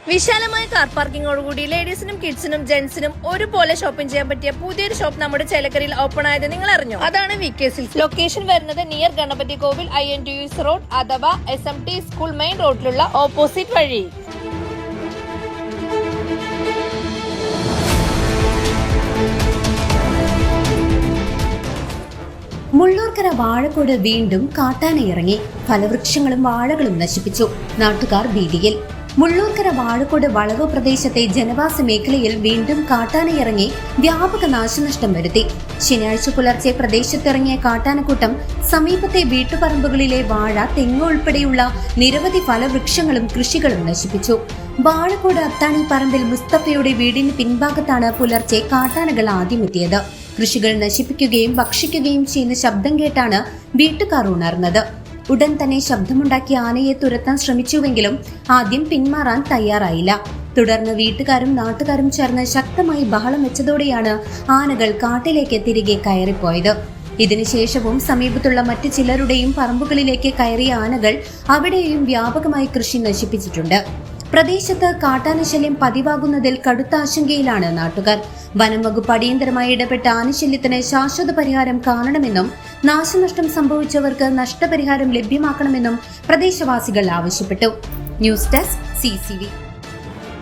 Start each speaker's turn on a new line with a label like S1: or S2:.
S1: വിശാലമായ കാർ പാർക്കിങ്ങോടുകൂടി ലേഡീസിനും കിഡ്സിനും ജെന്റ്സിനും ഒരുപോലെ ഷോപ്പിംഗ് ചെയ്യാൻ പറ്റിയ പുതിയൊരു ഷോപ്പ് നമ്മുടെ ചേലക്കരയിൽ ഓപ്പൺ ആയത് നിങ്ങൾ അറിഞ്ഞോ? അതാണ് VK Silks. ലൊക്കേഷൻ വരുന്നത് നിയർ ഗണപതി കോവിൽ INTUS റോഡ് അഥവാ SMT സ്കൂൾ മെയിൻ റോഡിലുള്ള ഓപ്പോസിറ്റ് വഴി.
S2: മുള്ളൂർക്കര വാഴക്കോട് വീണ്ടും കാട്ടാന ഇറങ്ങി. ഫലവൃക്ഷങ്ങളും വാഴകളും നശിപ്പിച്ചു. നാട്ടുകാർ ഭീതിയിൽ. മുള്ളൂർക്കര വാഴക്കോട് വളവ് പ്രദേശത്തെ ജനവാസ മേഖലയിൽ വീണ്ടും കാട്ടാന ഇറങ്ങി വ്യാപക നാശനഷ്ടം വരുത്തി. ശനിയാഴ്ച പുലർച്ചെ പ്രദേശത്തിറങ്ങിയ കാട്ടാനക്കൂട്ടം സമീപത്തെ വീട്ടുപറമ്പുകളിലെ വാഴ, തെങ്ങ് ഉൾപ്പെടെയുള്ള നിരവധി ഫലവൃക്ഷങ്ങളും കൃഷികളും നശിപ്പിച്ചു. വാഴക്കോട് അത്താണി പറമ്പിൽ മുസ്തഫയുടെ വീടിന് പിൻഭാഗത്താണ് പുലർച്ചെ കാട്ടാനകൾ ആദ്യമെത്തിയത്. കൃഷികൾ നശിപ്പിക്കുകയും ഭക്ഷിക്കുകയും ചെയ്യുന്ന ശബ്ദം കേട്ടാണ് വീട്ടുകാർ ഉണർന്നത്. ഉടൻ തന്നെ ശബ്ദമുണ്ടാക്കിയ ആനയെ തുരത്താൻ ശ്രമിച്ചുവെങ്കിലും ആദ്യം പിന്മാറാൻ തയ്യാറായില്ല. തുടർന്ന് വീട്ടുകാരും നാട്ടുകാരും ചേർന്ന് ശക്തമായി ബഹളം വെച്ചതോടെയാണ് ആനകൾ കാട്ടിലേക്ക് തിരികെ കയറിപ്പോയത്. ഇതിനുശേഷവും സമീപത്തുള്ള മറ്റു ചിലരുടെയും പറമ്പുകളിലേക്ക് കയറിയ ആനകൾ അവിടെയും വ്യാപകമായി കൃഷി നശിപ്പിച്ചിട്ടുണ്ട്. പ്രദേശത്ത് കാട്ടാനശല്യം പതിവാകുന്നതിൽ കടുത്ത ആശങ്കയിലാണ് നാട്ടുകാർ. വനം വകുപ്പ് അടിയന്തരമായി ഇടപെട്ട ആനശല്യത്തിന് ശാശ്വത പരിഹാരം കാണണമെന്നും നാശനഷ്ടം സംഭവിച്ചവർക്ക് നഷ്ടപരിഹാരം ലഭ്യമാക്കണമെന്നും പ്രദേശവാസികൾ ആവശ്യപ്പെട്ടു. News desk CCV.